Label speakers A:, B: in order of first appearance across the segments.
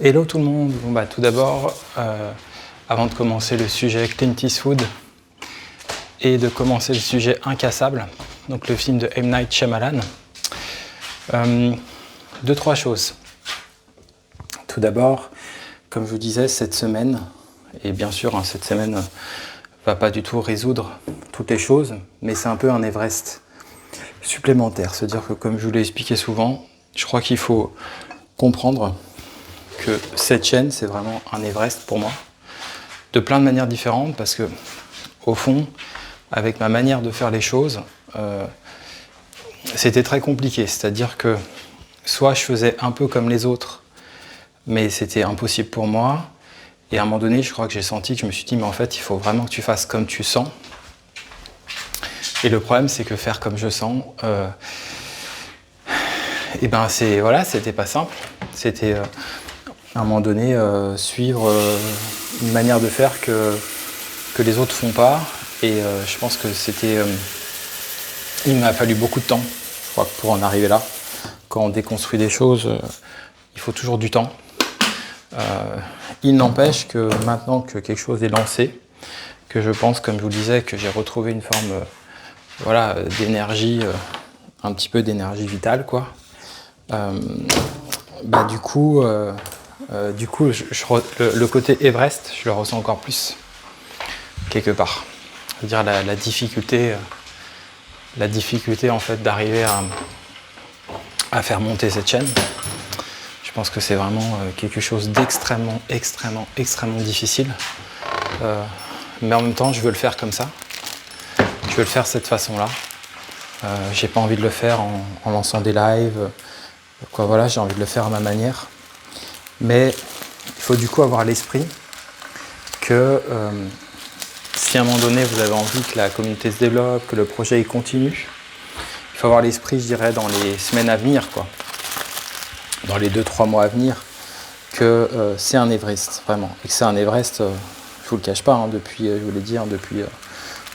A: Hello tout le monde. Bon, tout d'abord, avant de commencer le sujet Clint Eastwood et de commencer le sujet Incassable, donc le film de M. Night Shyamalan, deux, trois choses. Tout d'abord, comme je vous disais, cette semaine, et bien sûr cette semaine ne va pas du tout résoudre toutes les choses, mais c'est un peu un Everest supplémentaire. C'est-à-dire que comme je vous l'ai expliqué souvent, je crois qu'il faut comprendre que cette chaîne, c'est vraiment un Everest pour moi, de plein de manières différentes, parce que, au fond, avec ma manière de faire les choses, c'était très compliqué. C'est-à-dire que soit je faisais un peu comme les autres, mais c'était impossible pour moi, et à un moment donné, je crois que j'ai senti que je me suis dit, mais en fait, il faut vraiment que tu fasses comme tu sens. Et le problème, c'est que faire comme je sens, c'était pas simple. C'était à un moment donné suivre une manière de faire que les autres font pas, et je pense que il m'a fallu beaucoup de temps, je crois, pour en arriver là. Quand on déconstruit des choses, il faut toujours du temps. Il n'empêche que maintenant que quelque chose est lancé, que je pense, comme je vous le disais, que j'ai retrouvé une forme d'énergie, un petit peu d'énergie vitale, quoi. Du coup, le côté Everest, je le ressens encore plus, quelque part. C'est-à-dire la difficulté en fait d'arriver à faire monter cette chaîne. Je pense que c'est vraiment quelque chose d'extrêmement, extrêmement, extrêmement difficile. Mais en même temps, je veux le faire comme ça. Je veux le faire de cette façon-là. J'ai pas envie de le faire en lançant des lives. J'ai envie de le faire à ma manière. Mais il faut du coup avoir à l'esprit que si à un moment donné vous avez envie que la communauté se développe, que le projet continue, il faut avoir l'esprit, je dirais, dans les semaines à venir, quoi. Dans les 2-3 mois à venir, que c'est un Everest, vraiment. Et que c'est un Everest, je vous le cache pas, depuis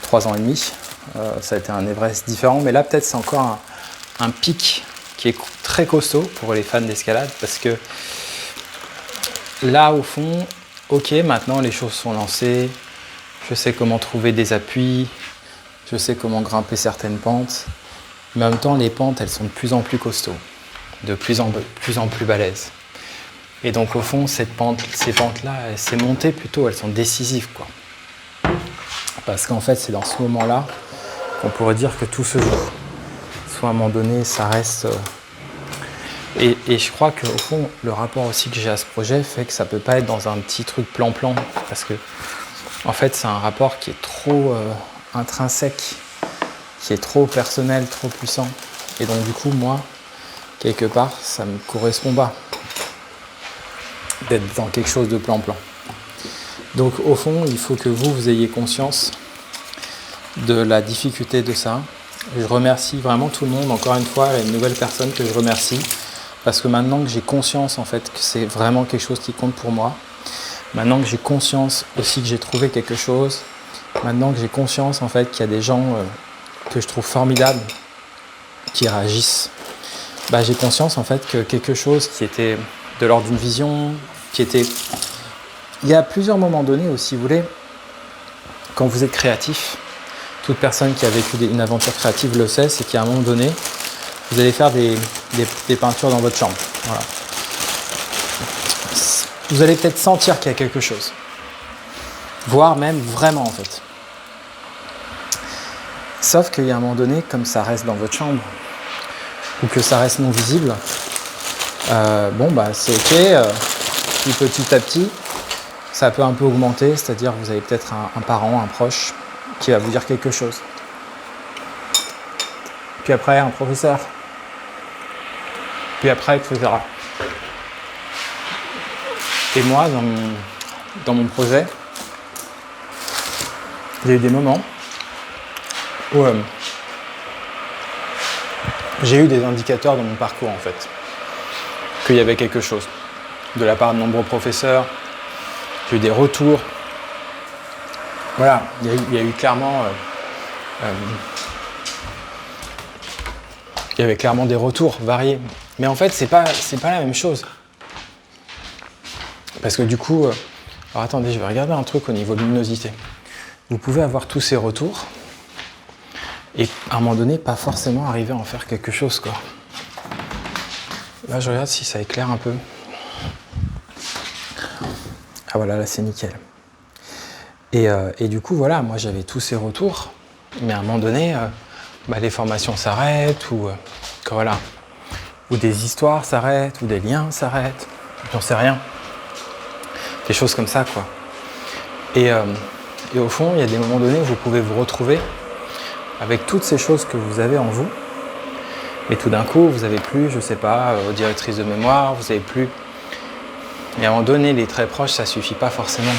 A: 3 ans et demi. Ça a été un Everest différent, mais là peut-être c'est encore un pic qui est très costaud pour les fans d'escalade, parce que là, au fond, ok, maintenant les choses sont lancées, je sais comment trouver des appuis, je sais comment grimper certaines pentes, mais en même temps, les pentes, elles sont de plus en plus costauds, de plus en plus balèzes. Et donc, au fond, ces pentes-là, ces montées plutôt, elles sont décisives, quoi. Parce qu'en fait, c'est dans ce moment-là qu'on pourrait dire que tout se joue. Soit à un moment donné, ça reste... Et je crois qu'au fond, le rapport aussi que j'ai à ce projet fait que ça peut pas être dans un petit truc plan-plan, parce que en fait, c'est un rapport qui est trop intrinsèque, qui est trop personnel, trop puissant. Et donc du coup, moi, quelque part, ça me correspond pas d'être dans quelque chose de plan-plan. Donc au fond, il faut que vous ayez conscience de la difficulté de ça. Je remercie vraiment tout le monde, encore une fois, une nouvelle personne que je remercie. Parce que maintenant que j'ai conscience en fait que c'est vraiment quelque chose qui compte pour moi, maintenant que j'ai conscience aussi que j'ai trouvé quelque chose, maintenant que j'ai conscience en fait qu'il y a des gens que je trouve formidables qui réagissent, j'ai conscience en fait que quelque chose qui était de l'ordre d'une vision, il y a plusieurs moments donnés où, si vous voulez, quand vous êtes créatif, toute personne qui a vécu une aventure créative le sait, c'est qu'à un moment donné, vous allez faire des peintures dans votre chambre. Voilà. Vous allez peut-être sentir qu'il y a quelque chose. Voire même vraiment, en fait. Sauf qu'il y a un moment donné, comme ça reste dans votre chambre, ou que ça reste non visible, c'est ok. Puis petit à petit, ça peut un peu augmenter, c'est-à-dire vous avez peut-être un parent, un proche, qui va vous dire quelque chose. Puis après, un professeur. Puis après, etc. Et moi, dans mon projet, j'ai eu des moments où j'ai eu des indicateurs dans mon parcours, en fait, qu'il y avait quelque chose. De la part de nombreux professeurs, j'ai eu des retours. Voilà, il y a eu clairement... il y avait clairement des retours variés. Mais en fait, c'est pas la même chose. Parce que du coup, alors attendez, je vais regarder un truc au niveau de luminosité. Vous pouvez avoir tous ces retours et à un moment donné, pas forcément arriver à en faire quelque chose, quoi. Là, je regarde si ça éclaire un peu. Ah voilà, là c'est nickel. Et du coup, voilà, moi j'avais tous ces retours, mais à un moment donné, les formations s'arrêtent, ou voilà, ou des histoires s'arrêtent, ou des liens s'arrêtent, j'en sais rien. Des choses comme ça, quoi. Et au fond, il y a des moments donnés où vous pouvez vous retrouver avec toutes ces choses que vous avez en vous, mais tout d'un coup, vous n'avez plus, je sais pas, directrice de mémoire, vous n'avez plus... Et à un moment donné, les très proches, ça suffit pas forcément.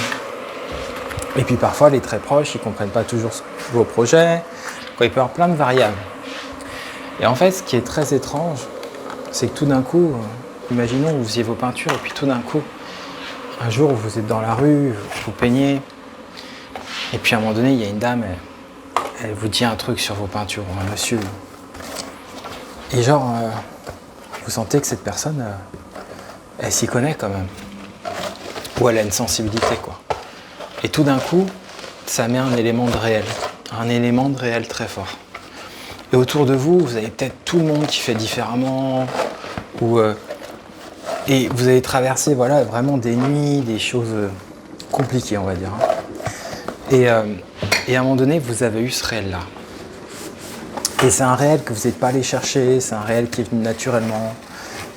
A: Et puis parfois, les très proches, ils comprennent pas toujours vos projets, quoi, il peut y avoir plein de variables. Et en fait, ce qui est très étrange, c'est que tout d'un coup, imaginons que vous faisiez vos peintures, et puis tout d'un coup, un jour, vous êtes dans la rue, vous peignez, et puis à un moment donné, il y a une dame, elle vous dit un truc sur vos peintures, un monsieur. Et genre, vous sentez que cette personne, elle s'y connaît quand même. Ou elle a une sensibilité, quoi. Et tout d'un coup, ça met un élément de réel très fort. Et autour de vous, vous avez peut-être tout le monde qui fait différemment, et vous avez traversé, voilà, vraiment des nuits, des choses compliquées, on va dire. Et à un moment donné, vous avez eu ce réel-là. Et c'est un réel que vous n'êtes pas allé chercher, c'est un réel qui est venu naturellement,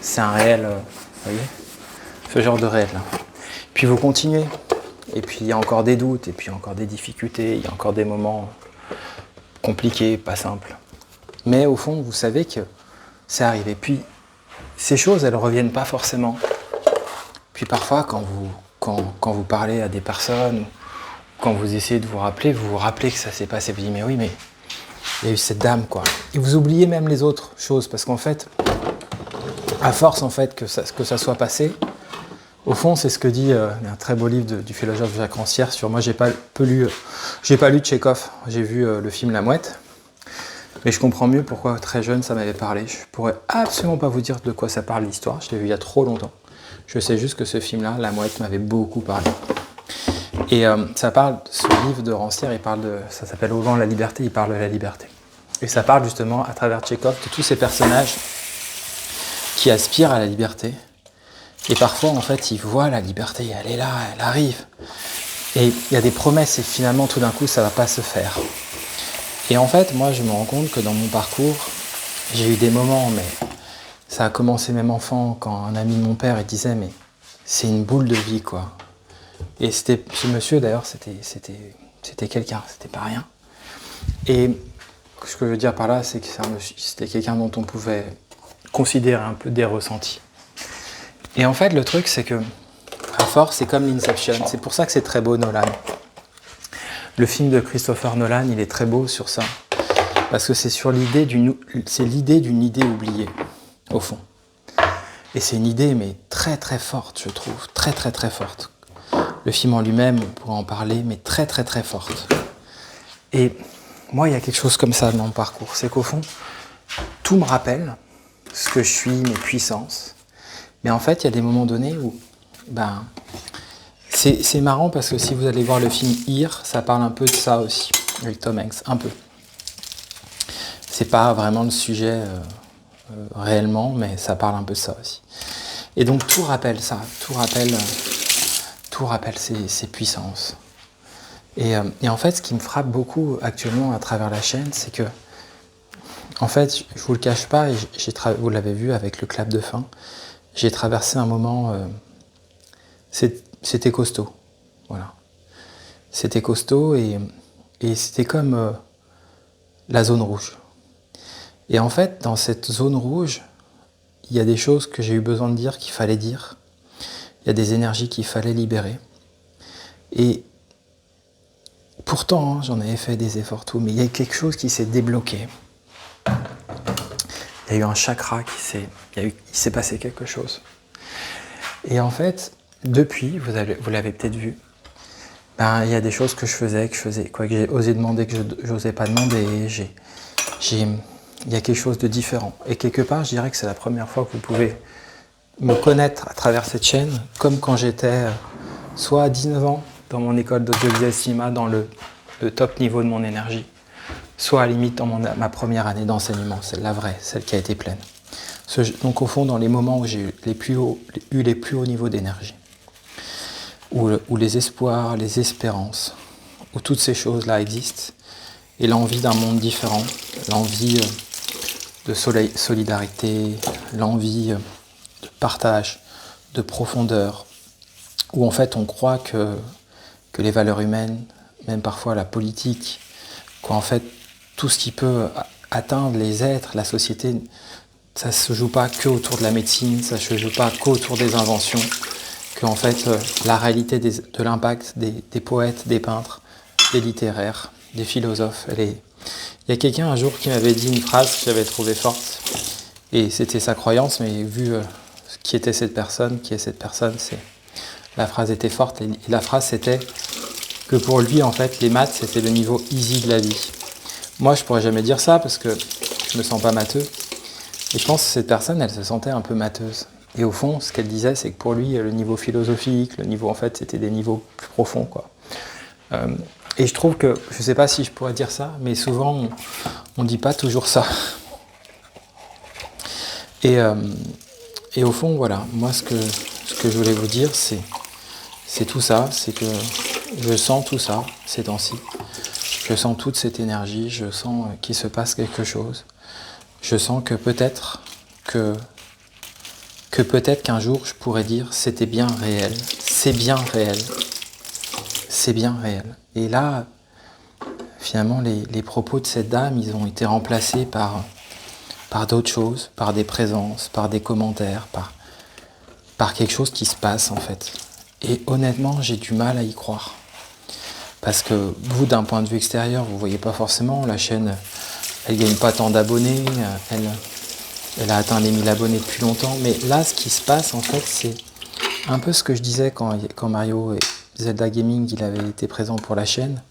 A: c'est un réel, vous voyez, ce genre de réel-là. Puis vous continuez, et puis il y a encore des doutes, et puis encore des difficultés, il y a encore des moments compliqués, pas simples. Mais au fond, vous savez que c'est arrivé. Puis ces choses, elles ne reviennent pas forcément. Puis parfois, quand vous parlez à des personnes, quand vous essayez de vous rappeler que ça s'est passé, vous dites mais oui, mais il y a eu cette dame, quoi. Et vous oubliez même les autres choses, parce qu'en fait, à force en fait que ça soit passé, au fond, c'est ce que dit un très beau livre du philosophe Jacques Rancière sur moi. J'ai pas lu Tchekhov, j'ai vu le film La Mouette, mais je comprends mieux pourquoi très jeune ça m'avait parlé. Je pourrais absolument pas vous dire de quoi ça parle l'histoire, je l'ai vu il y a trop longtemps. Je sais juste que ce film-là, La Mouette, m'avait beaucoup parlé. Et ça parle, ce livre de Rancière, ça s'appelle Au vent la liberté, il parle de la liberté. Et ça parle justement à travers Tchekhov de tous ces personnages qui aspirent à la liberté. Et parfois, en fait, ils voient la liberté, elle est là, elle arrive. Et il y a des promesses et finalement, tout d'un coup, ça ne va pas se faire. Et en fait, moi, je me rends compte que dans mon parcours, j'ai eu des moments, mais ça a commencé même enfant, quand un ami de mon père il disait, mais c'est une boule de vie, quoi. Et ce monsieur, d'ailleurs, c'était quelqu'un, c'était pas rien. Et ce que je veux dire par là, c'est que c'était quelqu'un dont on pouvait considérer un peu des ressentis. Et en fait, le truc, c'est que, à force, c'est comme l'Inception. C'est pour ça que c'est très beau, Nolan. Le film de Christopher Nolan, il est très beau sur ça. Parce que c'est l'idée d'une idée oubliée, au fond. Et c'est une idée, mais très très forte, je trouve. Très très très forte. Le film en lui-même, on pourrait en parler, mais très très très forte. Et moi, il y a quelque chose comme ça dans mon parcours. C'est qu'au fond, tout me rappelle ce que je suis, mes puissances. Mais en fait, il y a des moments donnés où, c'est marrant parce que si vous allez voir le film Here, ça parle un peu de ça aussi, avec Tom Hanks, un peu. C'est pas vraiment le sujet réellement, mais ça parle un peu de ça aussi. Et donc tout rappelle ça, tout rappelle ses puissances. Et en fait, ce qui me frappe beaucoup actuellement à travers la chaîne, c'est que, en fait, je vous le cache pas, et vous l'avez vu avec le clap de fin, j'ai traversé un moment, c'était costaud, voilà. C'était costaud et c'était comme la zone rouge. Et en fait, dans cette zone rouge, il y a des choses que j'ai eu besoin de dire, qu'il fallait dire. Il y a des énergies qu'il fallait libérer. Et pourtant, j'en avais fait des efforts, tout, mais il y a quelque chose qui s'est débloqué. Il y a eu un chakra il s'est passé quelque chose. Et en fait, depuis, vous l'avez peut-être vu, il y a des choses que je faisais, que j'ai osé demander, que je n'osais pas demander. Il y a quelque chose de différent. Et quelque part, je dirais que c'est la première fois que vous pouvez me connaître à travers cette chaîne, comme quand j'étais soit à 19 ans dans mon école d'audiovisuel cinéma, dans le top niveau de mon énergie, soit à la limite dans ma première année d'enseignement, celle la vraie, celle qui a été pleine. Donc au fond, dans les moments où j'ai eu les plus hauts niveaux d'énergie, où les espoirs, les espérances, où toutes ces choses-là existent, et l'envie d'un monde différent, l'envie de solidarité, l'envie de partage, de profondeur, où en fait on croit que les valeurs humaines, même parfois la politique, qu'en fait tout ce qui peut atteindre les êtres, la société, ça ne se joue pas que autour de la médecine, ça ne se joue pas qu'autour des inventions, qu'en fait la réalité de l'impact des poètes, des peintres, des littéraires, des philosophes, il y a quelqu'un un jour qui m'avait dit une phrase que j'avais trouvée forte, et c'était sa croyance, mais vu qui est cette personne, la phrase était forte, et la phrase c'était que pour lui en fait les maths c'était le niveau easy de la vie. Moi je pourrais jamais dire ça parce que je me sens pas matheux, et je pense que cette personne elle se sentait un peu matheuse. Et au fond ce qu'elle disait c'est que pour lui le niveau philosophique, le niveau en fait c'était des niveaux plus profonds quoi. Et je trouve que, je sais pas si je pourrais dire ça, mais souvent on dit pas toujours ça. Et au fond voilà, moi ce que je voulais vous dire c'est tout ça, c'est que je sens tout ça ces temps-ci. Je sens toute cette énergie, je sens qu'il se passe quelque chose. Je sens que peut-être qu'un jour je pourrais dire c'était bien réel, c'est bien réel, c'est bien réel. Et là, finalement, les propos de cette dame, ils ont été remplacés par d'autres choses, par des présences, par des commentaires, par quelque chose qui se passe en fait. Et honnêtement, j'ai du mal à y croire. Parce que vous, d'un point de vue extérieur, vous ne voyez pas forcément, la chaîne, elle ne gagne pas tant d'abonnés, elle a atteint les 1000 abonnés depuis longtemps, mais là, ce qui se passe, en fait, c'est un peu ce que je disais quand Mario et Zelda Gaming, il avait été présent pour la chaîne,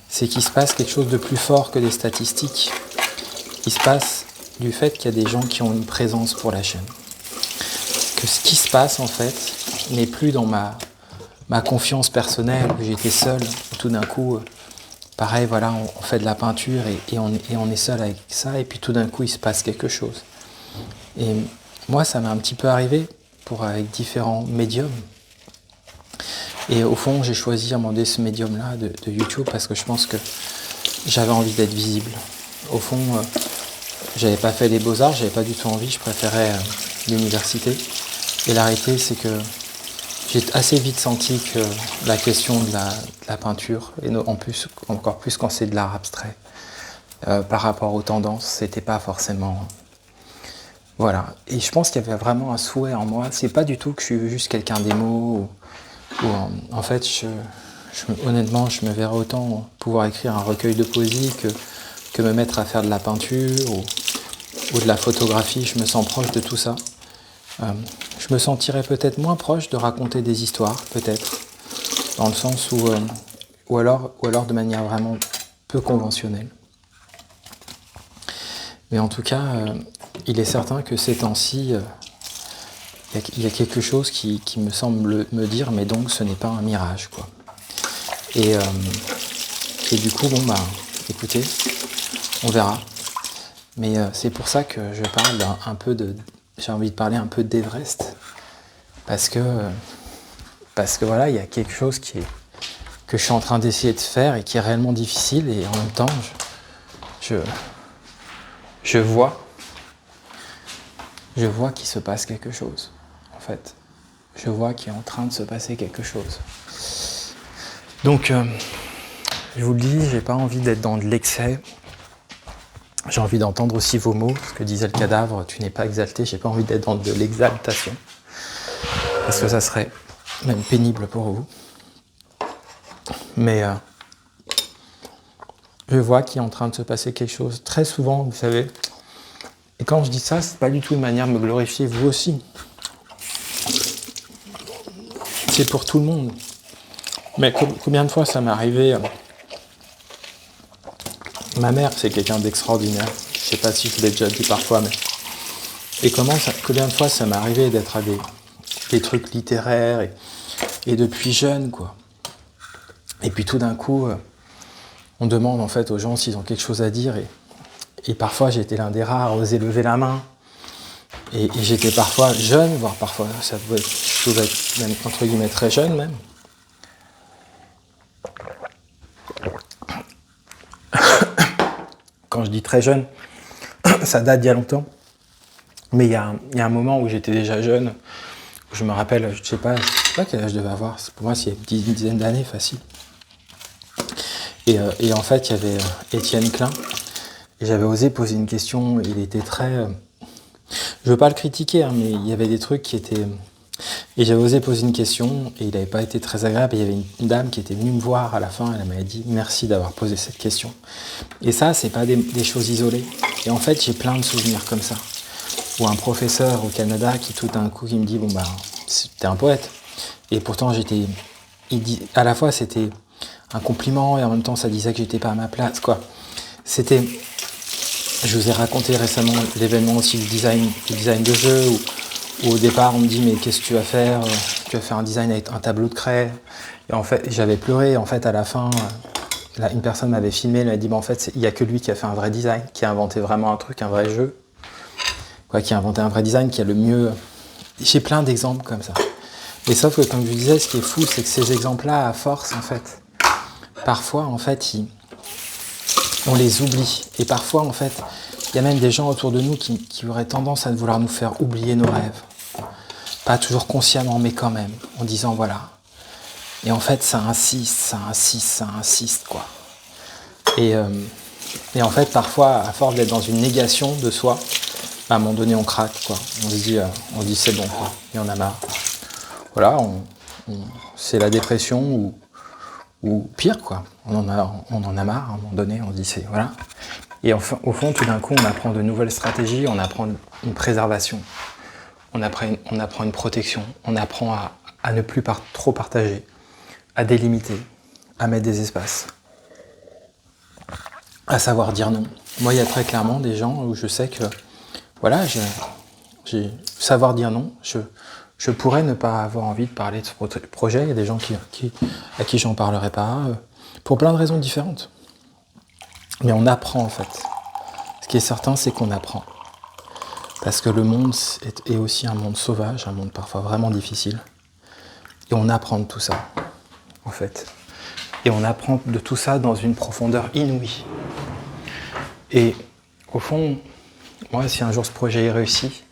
A: c'est qu'il se passe quelque chose de plus fort que des statistiques. Il se passe du fait qu'il y a des gens qui ont une présence pour la chaîne. Que ce qui se passe, en fait, n'est plus dans ma confiance personnelle, où j'étais seul, où tout d'un coup, pareil, voilà, on fait de la peinture et on est seul avec ça, et puis tout d'un coup, il se passe quelque chose. Et moi, ça m'est un petit peu arrivé avec différents médiums. Et au fond, j'ai choisi à un moment donné ce médium-là de YouTube parce que je pense que j'avais envie d'être visible. Au fond, j'avais pas fait les beaux-arts, j'avais pas du tout envie, je préférais l'université. Et la réalité, c'est que j'ai assez vite senti que la question de la peinture, et encore plus quand c'est de l'art abstrait, par rapport aux tendances, c'était pas forcément... Voilà. Et je pense qu'il y avait vraiment un souhait en moi. C'est pas du tout que je suis juste quelqu'un d'émo, en fait, honnêtement, je me verrais autant pouvoir écrire un recueil de poésie que me mettre à faire de la peinture ou de la photographie. Je me sens proche de tout ça. Je me sentirais peut-être moins proche de raconter des histoires, peut-être, dans le sens ou alors de manière vraiment peu conventionnelle. Mais en tout cas, il est certain que ces temps-ci, il y a quelque chose qui me semble me dire, mais donc ce n'est pas un mirage, quoi. Et du coup, bon, écoutez, on verra. Mais c'est pour ça que je parle j'ai envie de parler un peu d'Everest. Parce que voilà, il y a quelque chose que je suis en train d'essayer de faire et qui est réellement difficile, et en même temps, je vois qu'il se passe quelque chose, en fait. Je vois qu'il est en train de se passer quelque chose. Donc, je vous le dis, j'ai pas envie d'être dans de l'excès. J'ai envie d'entendre aussi vos mots, ce que disait le cadavre, tu n'es pas exalté. J'ai pas envie d'être dans de l'exaltation, parce que ça serait même pénible pour vous. Mais je vois qu'il est en train de se passer quelque chose. Très souvent, vous savez, et quand je dis ça, c'est pas du tout une manière de me glorifier, vous aussi. C'est pour tout le monde. Mais combien de fois ça m'est arrivé Ma mère, c'est quelqu'un d'extraordinaire. Je sais pas si je vous l'ai déjà dit parfois, mais Et combien de fois ça m'est arrivé d'être à des trucs littéraires et depuis jeune, quoi. Et puis tout d'un coup, on demande en fait aux gens s'ils ont quelque chose à dire et parfois j'ai été l'un des rares à oser lever la main. Et j'étais parfois jeune, voire parfois je pouvais être même entre guillemets très jeune même. Quand je dis très jeune, ça date d'il y a longtemps. Mais il y a un moment où j'étais déjà jeune, où je me rappelle, je sais pas quel âge je devais avoir, pour moi c'est une dizaine d'années facile. Et en fait, il y avait Étienne Klein, et j'avais osé poser une question, il était très... je veux pas le critiquer, hein, mais il y avait des trucs qui étaient... Et j'avais osé poser une question, et il n'avait pas été très agréable, et il y avait une dame qui était venue me voir à la fin, elle m'avait dit « Merci d'avoir posé cette question ». Et ça, c'est pas des choses isolées. Et en fait, j'ai plein de souvenirs comme ça. Ou un professeur au Canada qui tout d'un coup, qui me dit « Bon bah, t'es un poète ». Et pourtant, à la fois, c'était un compliment, et en même temps, ça disait que j'étais pas à ma place, quoi. C'était... Je vous ai raconté récemment l'événement aussi du design de jeu, où au départ on me dit mais qu'est-ce que tu vas faire ? Tu vas faire un design avec un tableau de craie. Et en fait j'avais pleuré, en fait à la fin, là, une personne m'avait filmé, elle m'a dit bah, en fait il n'y a que lui qui a fait un vrai design, qui a inventé vraiment un truc, un vrai jeu, quoi, qui a inventé un vrai design, qui a le mieux... J'ai plein d'exemples comme ça. Mais sauf que comme je vous disais, ce qui est fou, c'est que ces exemples-là, à force en fait, parfois en fait on les oublie. Et parfois, en fait, il y a même des gens autour de nous qui auraient tendance à vouloir nous faire oublier nos rêves. Pas toujours consciemment, mais quand même, en disant voilà. Et en fait, ça insiste, quoi. Et en fait, parfois, à force d'être dans une négation de soi, à un moment donné, on craque, quoi. On se dit c'est bon, quoi. Il y en a marre. Voilà, c'est la dépression ou pire, quoi. On en a marre, à un moment donné, on se dit c'est... Voilà. Et enfin, au fond, tout d'un coup, on apprend de nouvelles stratégies, on apprend une préservation, on apprend une protection, on apprend à ne plus trop partager, à délimiter, à mettre des espaces, à savoir dire non. Moi, il y a très clairement des gens où je sais que, voilà, savoir dire non, je pourrais ne pas avoir envie de parler de ce projet. Il y a des gens à qui j'en parlerai pas, pour plein de raisons différentes. Mais on apprend en fait. Ce qui est certain, c'est qu'on apprend. Parce que le monde est aussi un monde sauvage, un monde parfois vraiment difficile. Et on apprend de tout ça, en fait. Et on apprend de tout ça dans une profondeur inouïe. Et au fond, moi, si un jour ce projet est réussi,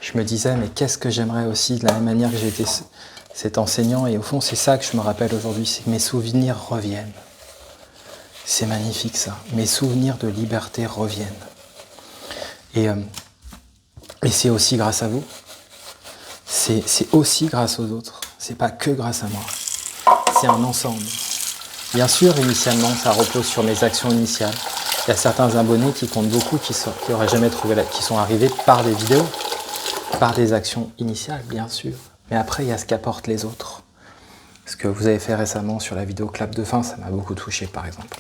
A: je me disais, mais qu'est-ce que j'aimerais aussi, de la même manière que j'ai été cet enseignant. Et au fond, c'est ça que je me rappelle aujourd'hui, c'est que mes souvenirs reviennent. C'est magnifique ça. Mes souvenirs de liberté reviennent. Et c'est aussi grâce à vous. C'est aussi grâce aux autres. C'est pas que grâce à moi. C'est un ensemble. Bien sûr, initialement, ça repose sur mes actions initiales. Il y a certains abonnés qui comptent beaucoup, qui auraient jamais trouvé, qui sont arrivés par des vidéos, par des actions initiales, bien sûr. Mais après, il y a ce qu'apportent les autres. Ce que vous avez fait récemment sur la vidéo clap de fin, ça m'a beaucoup touché, par exemple.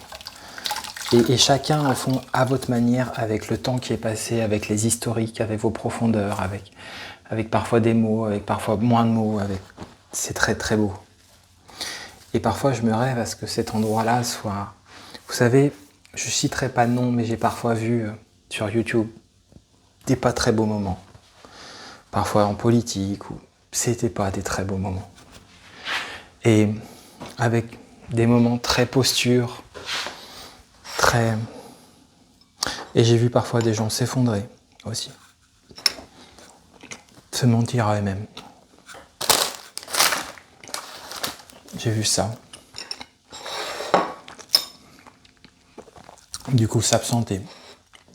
A: Et chacun, au fond, à votre manière, avec le temps qui est passé, avec les historiques, avec vos profondeurs, avec parfois des mots, avec parfois moins de mots, c'est très très beau. Et parfois, je me rêve à ce que cet endroit-là soit... Vous savez, je ne citerai pas de nom, mais j'ai parfois vu sur YouTube des pas très beaux moments. Parfois en politique, ou c'était pas des très beaux moments. Et avec des moments très postures, très... Et j'ai vu parfois des gens s'effondrer aussi. Se mentir à eux-mêmes. J'ai vu ça. Du coup, s'absenter.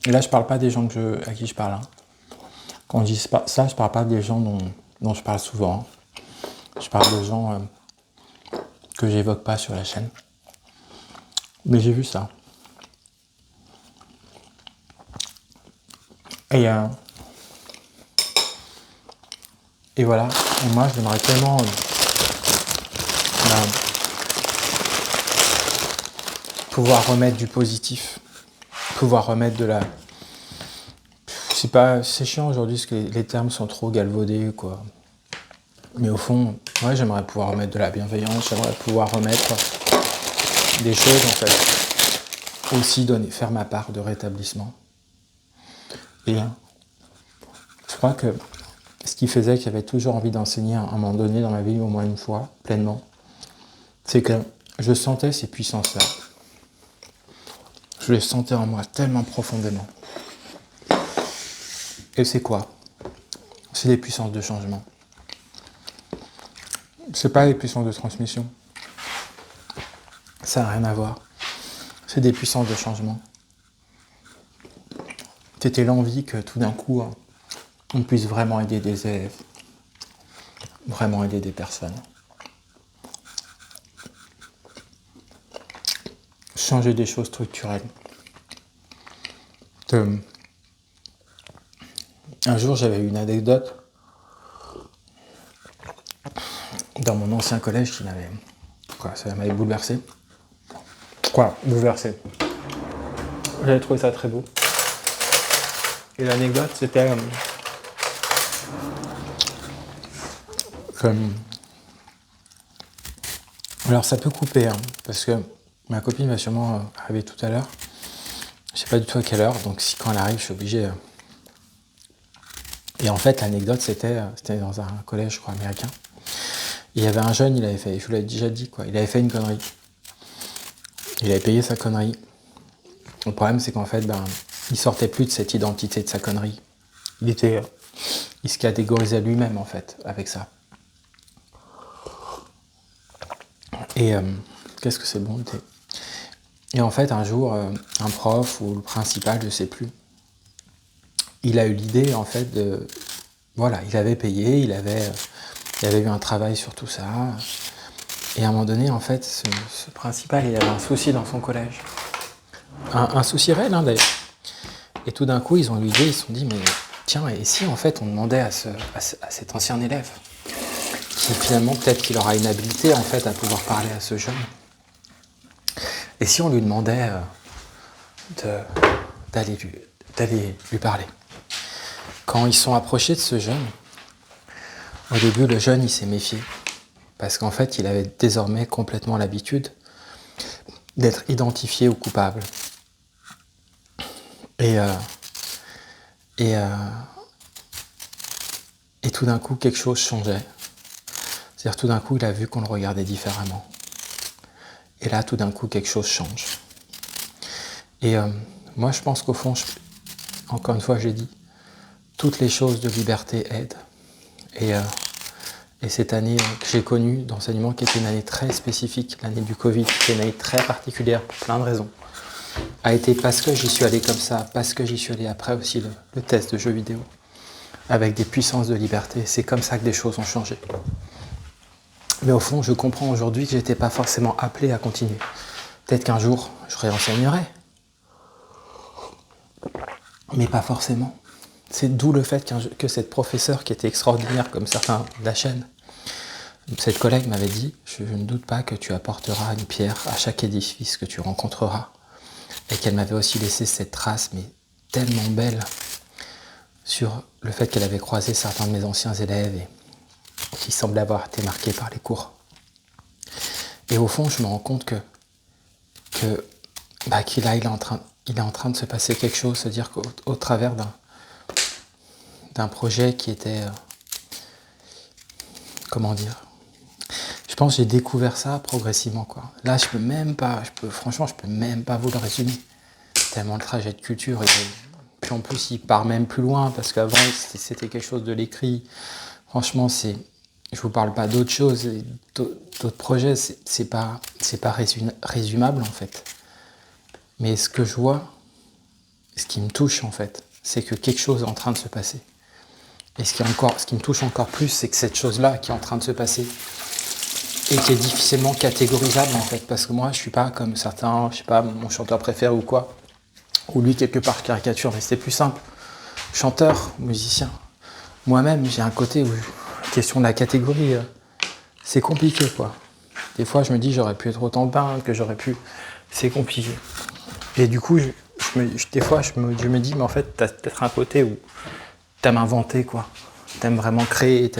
A: Et là, je parle pas des gens à qui je parle. Hein. Quand je dis ça, je parle pas des gens dont je parle souvent. Hein. Je parle de gens que j'évoque pas sur la chaîne. Mais j'ai vu ça. Et voilà. Et moi, j'aimerais tellement pouvoir remettre du positif, pouvoir remettre c'est chiant aujourd'hui parce que les termes sont trop galvaudés, quoi. Mais au fond, ouais, j'aimerais pouvoir remettre de la bienveillance, j'aimerais pouvoir remettre des choses, en fait. Aussi faire ma part de rétablissement. Et je crois que ce qui faisait que j'avais toujours envie d'enseigner à un moment donné dans ma vie, au moins une fois, pleinement, c'est que je sentais ces puissances-là. Je les sentais en moi tellement profondément. Et c'est quoi? C'est des puissances de changement. C'est pas des puissances de transmission. Ça n'a rien à voir. C'est des puissances de changement. C'était l'envie que tout d'un coup, on puisse vraiment aider des élèves. Vraiment aider des personnes. Changer des choses structurelles. Un jour, j'avais une anecdote dans mon ancien collège qui m'avait... ça m'avait bouleversé. Bouleversé. J'avais trouvé ça très beau. Et l'anecdote, c'était... Alors ça peut couper, parce que ma copine va sûrement arriver tout à l'heure. Je sais pas du tout à quelle heure, donc quand elle arrive, je suis obligé... Et en fait, l'anecdote, c'était dans un collège, je crois, américain. Il y avait un jeune, je vous l'avais déjà dit, il avait fait une connerie. Il avait payé sa connerie. Le problème, c'est qu'en fait, il sortait plus de cette identité de sa connerie. Il se catégorisait lui-même, en fait, avec ça. Et qu'est-ce que c'est bon, le thé. Et en fait, un jour, un prof ou le principal, je sais plus, il a eu l'idée, en fait, il avait payé, il avait eu un travail sur tout ça. Et à un moment donné, en fait, ce principal, il avait un souci dans son collège. Un souci réel, d'ailleurs. Et tout d'un coup, ils ont eu l'idée, ils se sont dit, mais tiens, et si, en fait, on demandait à cet ancien élève, qui finalement, peut-être qu'il aura une habilité, en fait, à pouvoir parler à ce jeune. Et si on lui demandait d'aller lui parler. Quand ils sont approchés de ce jeune, au début, le jeune, il s'est méfié. Parce qu'en fait, il avait désormais complètement l'habitude d'être identifié au coupable. Et tout d'un coup, quelque chose changeait. C'est-à-dire, tout d'un coup, il a vu qu'on le regardait différemment. Et là, tout d'un coup, quelque chose change. Et moi, je pense qu'au fond, encore une fois, j'ai dit, toutes les choses de liberté aident. Et cette année que j'ai connue d'enseignement, qui était une année très spécifique, l'année du Covid, qui était une année très particulière pour plein de raisons, a été parce que j'y suis allé comme ça, parce que j'y suis allé après aussi le test de jeux vidéo, avec des puissances de liberté. C'est comme ça que des choses ont changé. Mais au fond, je comprends aujourd'hui que j'étais pas forcément appelé à continuer. Peut-être qu'un jour, je réenseignerai. Mais pas forcément. C'est d'où le fait que cette professeure qui était extraordinaire, comme certains de la chaîne, cette collègue m'avait dit, je ne doute pas que tu apporteras une pierre à chaque édifice que tu rencontreras. Et qu'elle m'avait aussi laissé cette trace, mais tellement belle, sur le fait qu'elle avait croisé certains de mes anciens élèves et qui semblaient avoir été marqués par les cours. Et au fond, je me rends compte qu'il est en train de se passer quelque chose, c'est-à-dire qu'au travers d'un projet qui était... comment dire? Je pense que j'ai découvert ça progressivement, quoi. Là, franchement, je peux même pas vous le résumer. Tellement le trajet de culture. Puis en plus, il part même plus loin, parce qu'avant, c'était quelque chose de l'écrit. Franchement, je vous parle pas d'autres choses, d'autres projets, c'est pas résumable, en fait. Mais ce que je vois, ce qui me touche, en fait, c'est que quelque chose est en train de se passer. Et ce qui me touche encore plus, c'est que cette chose-là qui est en train de se passer et qui est difficilement catégorisable, en fait, parce que moi, je suis pas comme certains, je sais pas, mon chanteur préféré ou quoi, ou lui, quelque part, caricature, mais c'était plus simple. Chanteur, musicien. Moi-même, j'ai un côté où, question de la catégorie, c'est compliqué, quoi. Des fois, je me dis, j'aurais pu être autant peint, que j'aurais pu... C'est compliqué. Et du coup, je des fois, je me dis, mais en fait, t'as peut-être un côté où t'aimes inventer, quoi. T'aimes vraiment créer.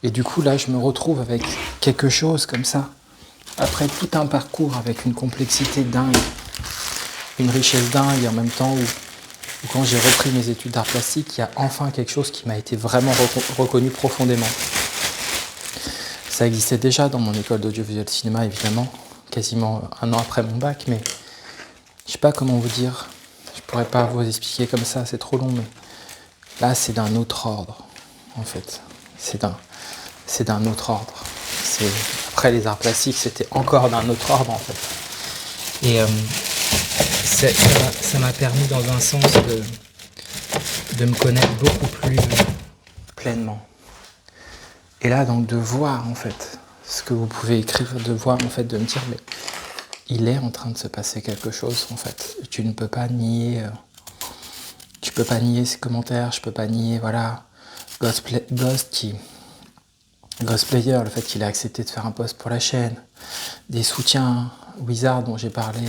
A: Et du coup, là, je me retrouve avec quelque chose comme ça. Après tout un parcours avec une complexité dingue, une richesse dingue, et en même temps où quand j'ai repris mes études d'art plastique, il y a enfin quelque chose qui m'a été vraiment reconnu profondément. Ça existait déjà dans mon école d'audiovisuel cinéma, évidemment, quasiment un an après mon bac, mais je sais pas comment vous dire, je pourrais pas vous expliquer comme ça, c'est trop long, mais là, c'est d'un autre ordre, en fait. C'est d'un autre ordre. Après, les arts plastiques, c'était encore d'un autre ordre, en fait. Et ça m'a permis, dans un sens, de me connaître beaucoup plus pleinement. Et là, donc, de voir, en fait, ce que vous pouvez écrire, de voir, en fait, de me dire, mais il est en train de se passer quelque chose, en fait. Tu ne peux pas nier... Tu peux pas nier ces commentaires, je peux pas nier, voilà, Ghostplayer, le fait qu'il a accepté de faire un post pour la chaîne, des soutiens, Wizard dont j'ai parlé,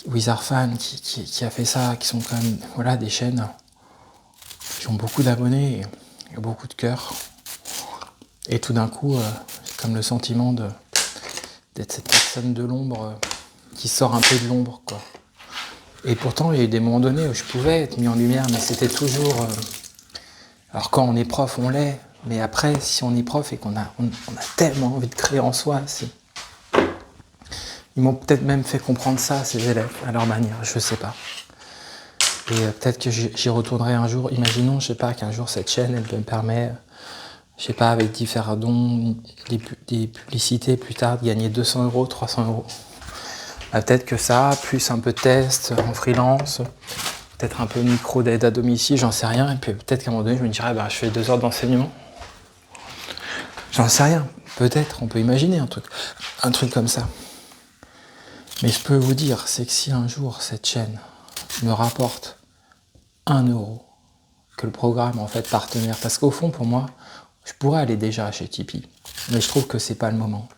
A: Wizard Fan qui a fait ça, qui sont quand même, voilà, des chaînes qui ont beaucoup d'abonnés et beaucoup de cœur. Et tout d'un coup, j'ai comme le sentiment d'être cette personne de l'ombre qui sort un peu de l'ombre, quoi. Et pourtant, il y a eu des moments donnés où je pouvais être mis en lumière, mais c'était toujours... Alors quand on est prof, on l'est, mais après, si on est prof et qu'on a tellement envie de créer en soi, ils m'ont peut-être même fait comprendre ça, ces élèves, à leur manière, je sais pas. Et peut-être que j'y retournerai un jour. Imaginons, je sais pas, qu'un jour cette chaîne, elle me permet, je sais pas, avec différents dons, des publicités plus tard, de gagner 200 €, 300 €. Peut-être que ça, plus un peu de test en freelance, peut-être un peu de micro d'aide à domicile, j'en sais rien. Et puis peut-être qu'à un moment donné, je me dirais, je fais 2 heures d'enseignement. J'en sais rien. Peut-être, on peut imaginer un truc comme ça. Mais je peux vous dire, c'est que si un jour cette chaîne me rapporte 1 €, que le programme en fait partenaire, parce qu'au fond pour moi, je pourrais aller déjà chez Tipeee, mais je trouve que c'est pas le moment.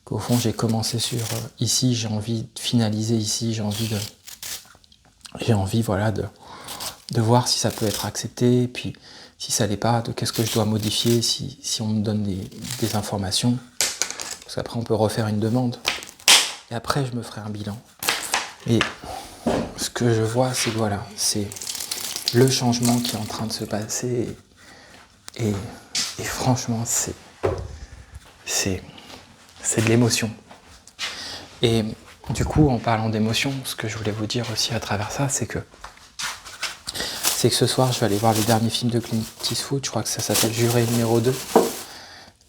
A: Qu'au fond j'ai commencé sur ici, j'ai envie de finaliser ici, j'ai envie voilà de voir si ça peut être accepté, puis si ça l'est pas, de qu'est-ce que je dois modifier, si on me donne des informations, parce qu'après on peut refaire une demande, et après je me ferai un bilan. Et ce que je vois, c'est que voilà, c'est le changement qui est en train de se passer, et franchement, c'est de l'émotion. Et du coup, en parlant d'émotion, ce que je voulais vous dire aussi à travers ça, c'est que ce soir, je vais aller voir le dernier film de Clint Eastwood, je crois que ça s'appelle Juré numéro 2.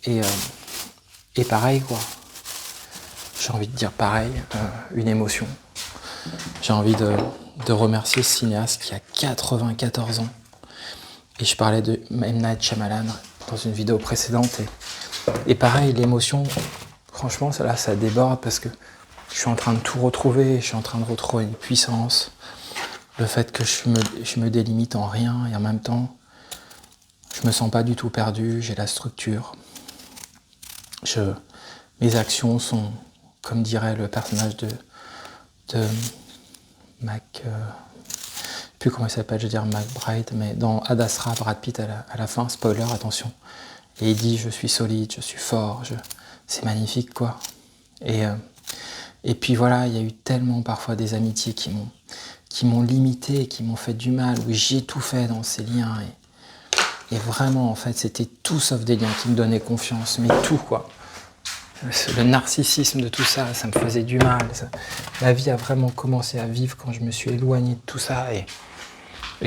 A: Et pareil, quoi. J'ai envie de dire pareil, une émotion. J'ai envie de remercier ce cinéaste qui a 94 ans. Et je parlais de M. Night Shyamalan dans une vidéo précédente. Et pareil, l'émotion, franchement, ça déborde parce que je suis en train de tout retrouver. Je suis en train de retrouver une puissance. Le fait que je me délimite en rien et en même temps, je me sens pas du tout perdu. J'ai la structure. Mes actions sont, comme dirait le personnage de Mac... plus comment il s'appelle, je veux dire McBride, mais dans Ad Astra, Brad Pitt à la fin, spoiler, attention. Et il dit, je suis solide, je suis fort, c'est magnifique, quoi. Et puis voilà, il y a eu tellement parfois des amitiés qui m'ont limité, qui m'ont fait du mal, où j'ai tout fait dans ces liens. Et vraiment, en fait, c'était tout sauf des liens qui me donnaient confiance, mais tout, quoi. Le narcissisme de tout ça, ça me faisait du mal. La vie a vraiment commencé à vivre quand je me suis éloigné de tout ça. Et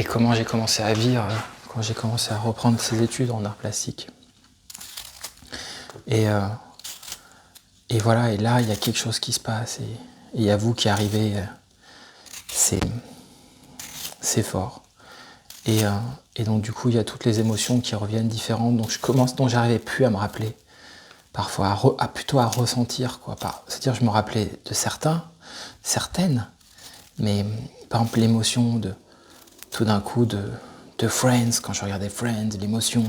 A: comment j'ai commencé à vivre quand j'ai commencé à reprendre ces études en art plastique. Et voilà, et là, il y a quelque chose qui se passe. Et il y a vous qui arrivez, c'est fort. Et donc, du coup, il y a toutes les émotions qui reviennent différentes. Donc, dont j'arrivais plus à me rappeler. Parfois, plutôt à ressentir, quoi. C'est-à-dire, je me rappelais de certaines, mais par exemple, l'émotion tout d'un coup de Friends, quand je regardais Friends, l'émotion,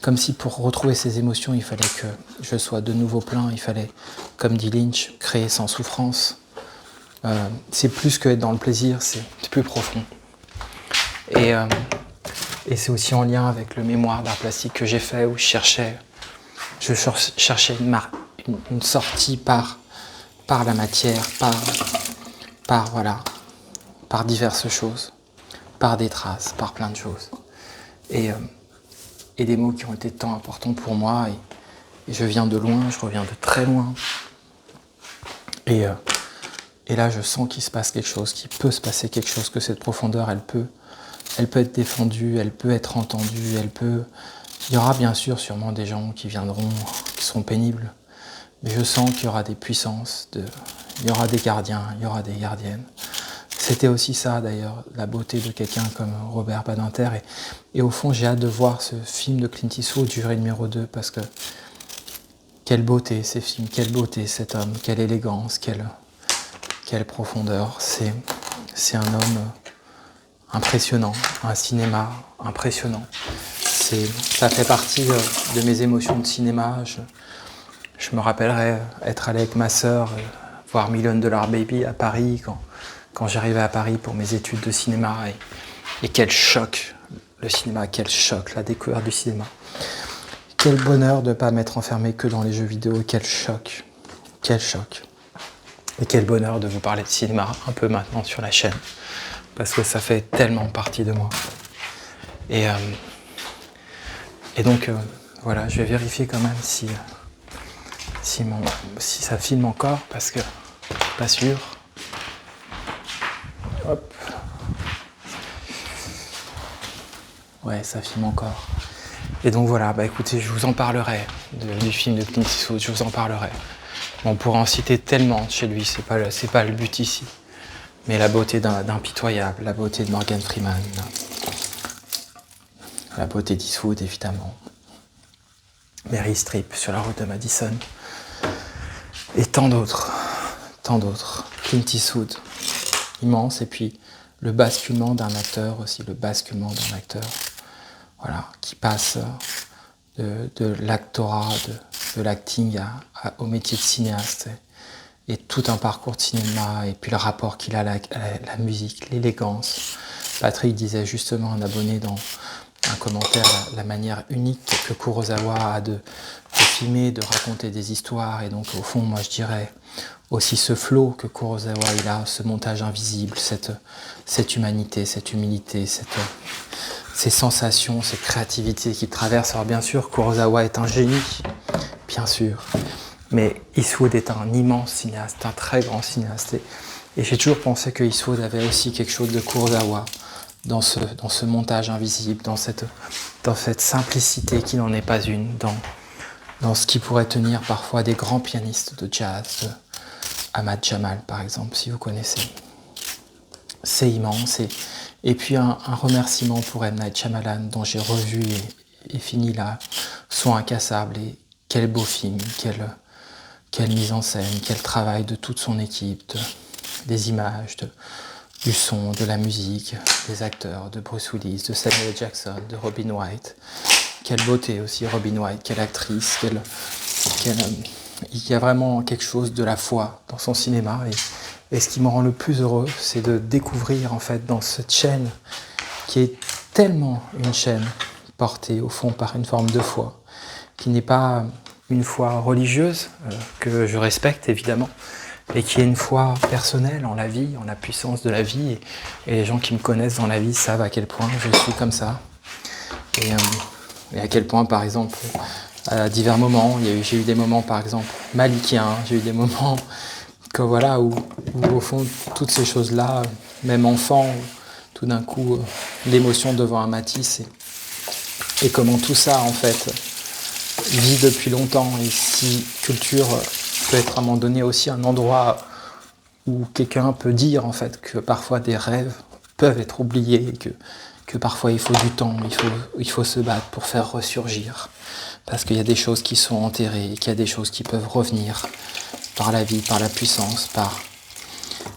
A: comme si pour retrouver ces émotions, il fallait que je sois de nouveau plein, il fallait, comme dit Lynch, créer sans souffrance. C'est plus que être dans le plaisir, c'est plus profond. Et c'est aussi en lien avec le mémoire d'art plastique que j'ai fait, où je cherchais une sortie par la matière, par diverses choses, par des traces, par plein de choses. Et des mots qui ont été tant importants pour moi. Et je viens de loin, je reviens de très loin. Et là, je sens qu'il se passe quelque chose, qu'il peut se passer quelque chose, que cette profondeur, elle peut être défendue, elle peut être entendue, Il y aura bien sûr sûrement des gens qui viendront, qui seront pénibles, mais je sens qu'il y aura des puissances, il y aura des gardiens, il y aura des gardiennes. C'était aussi ça d'ailleurs, la beauté de quelqu'un comme Robert Badinter. Et au fond, j'ai hâte de voir ce film de Clint Eastwood, Juré numéro 2, parce que quelle beauté ces films, quelle beauté cet homme, quelle élégance, quelle profondeur. C'est un homme impressionnant, un cinéma impressionnant. Ça fait partie de mes émotions de cinéma. Je me rappellerai être allé avec ma sœur voir $1 Million Baby à Paris quand j'arrivais à Paris pour mes études de cinéma. Et quel choc le cinéma, quel choc la découverte du cinéma. Quel bonheur de ne pas m'être enfermé que dans les jeux vidéo, quel choc, quel choc. Et quel bonheur de vous parler de cinéma un peu maintenant sur la chaîne, parce que ça fait tellement partie de moi. Et donc voilà, je vais vérifier quand même si ça filme encore, parce que je suis pas sûr. Hop. Ouais, ça filme encore. Et donc voilà, écoutez, je vous en parlerai du film de Clint Eastwood, je vous en parlerai. On pourrait en citer tellement chez lui, c'est pas le but ici. Mais la beauté d'Impitoyable, la beauté de Morgan Freeman, la beauté d'Eastwood évidemment, Mary Streep sur la route de Madison, et tant d'autres. Clint Eastwood, immense, et puis le basculement d'un acteur aussi, voilà, qui passe de l'actorat, de l'acting au métier de cinéaste, et tout un parcours de cinéma, et puis le rapport qu'il a à la musique, l'élégance. Patrick disait justement, un abonné dans un commentaire, la manière unique que Kurosawa a de filmer, de raconter des histoires, et donc au fond, moi je dirais aussi ce flow que Kurosawa il a, ce montage invisible, cette humanité, cette humilité, ces sensations, cette créativité qui traverse. Alors bien sûr, Kurosawa est un génie, bien sûr, mais Eastwood est un immense cinéaste, un très grand cinéaste. Et j'ai toujours pensé que Eastwood avait aussi quelque chose de Kurosawa dans ce montage invisible, dans cette simplicité qui n'en est pas une, dans ce qui pourrait tenir parfois des grands pianistes de jazz, Ahmad Jamal par exemple, si vous connaissez. C'est immense. Et puis un remerciement pour M. Night Shyamalan, dont j'ai revu et fini là, Soins incassables. Et quel beau film, quelle mise en scène, quel travail de toute son équipe, des images, du son, de la musique, des acteurs, de Bruce Willis, de Samuel Jackson, de Robin Wright. Quelle beauté aussi, Robin Wright, quelle actrice, il y a vraiment quelque chose de la foi dans son cinéma. Et ce qui me rend le plus heureux, c'est de découvrir en fait dans cette chaîne, qui est tellement une chaîne portée au fond par une forme de foi, qui n'est pas une foi religieuse, que je respecte évidemment, et qui est une foi personnelle en la vie, en la puissance de la vie. Et les gens qui me connaissent dans la vie savent à quel point je suis comme ça. Et à quel point, par exemple, à divers moments, j'ai eu des moments, par exemple, malikiens, j'ai eu des moments que, voilà, où au fond, toutes ces choses-là, même enfant, tout d'un coup, l'émotion devant un Matisse, et comment tout ça, en fait, vit depuis longtemps. Et si culture peut être à un moment donné aussi un endroit où quelqu'un peut dire, en fait, que parfois des rêves peuvent être oubliés, et que parfois il faut du temps, il faut se battre pour faire ressurgir. Parce qu'il y a des choses qui sont enterrées, et qu'il y a des choses qui peuvent revenir par la vie, par la puissance,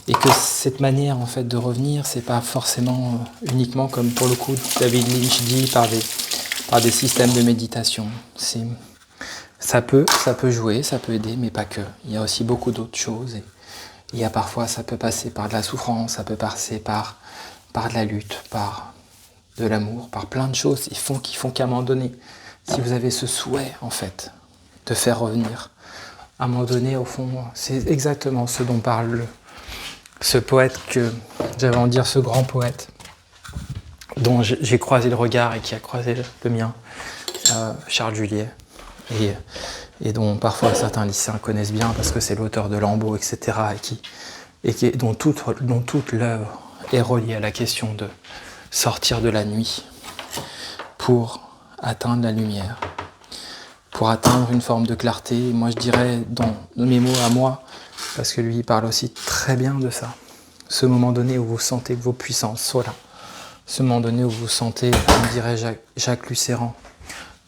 A: et que cette manière en fait de revenir, c'est pas forcément uniquement, comme pour le coup David Lynch dit, par des systèmes de méditation. Ça peut jouer, ça peut aider, mais pas que. Il y a aussi beaucoup d'autres choses. Il y a parfois, ça peut passer par de la souffrance, ça peut passer par de la lutte, par de l'amour, par plein de choses qui font qu'à un moment donné, si vous avez ce souhait, en fait, de faire revenir, à un moment donné, au fond, c'est exactement ce dont parle ce poète que j'avais envie de dire, ce grand poète, dont j'ai croisé le regard et qui a croisé le mien, Charles Juliet, et dont parfois certains lycéens connaissent bien parce que c'est l'auteur de Lambeau, etc., dont toute l'œuvre est reliée à la question de sortir de la nuit pour atteindre la lumière, pour atteindre une forme de clarté. Moi, je dirais, dans mes mots à moi, parce que lui, il parle aussi très bien de ça, ce moment donné où vous sentez que vos puissances sont là, ce moment donné où vous sentez, comme dirait Jacques Lucéran,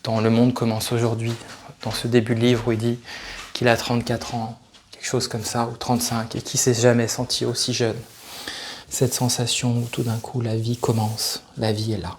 A: dans Le Monde commence aujourd'hui, dans ce début de livre où il dit qu'il a 34 ans, quelque chose comme ça, ou 35, et qu'il ne s'est jamais senti aussi jeune. Cette sensation où tout d'un coup la vie commence, la vie est là.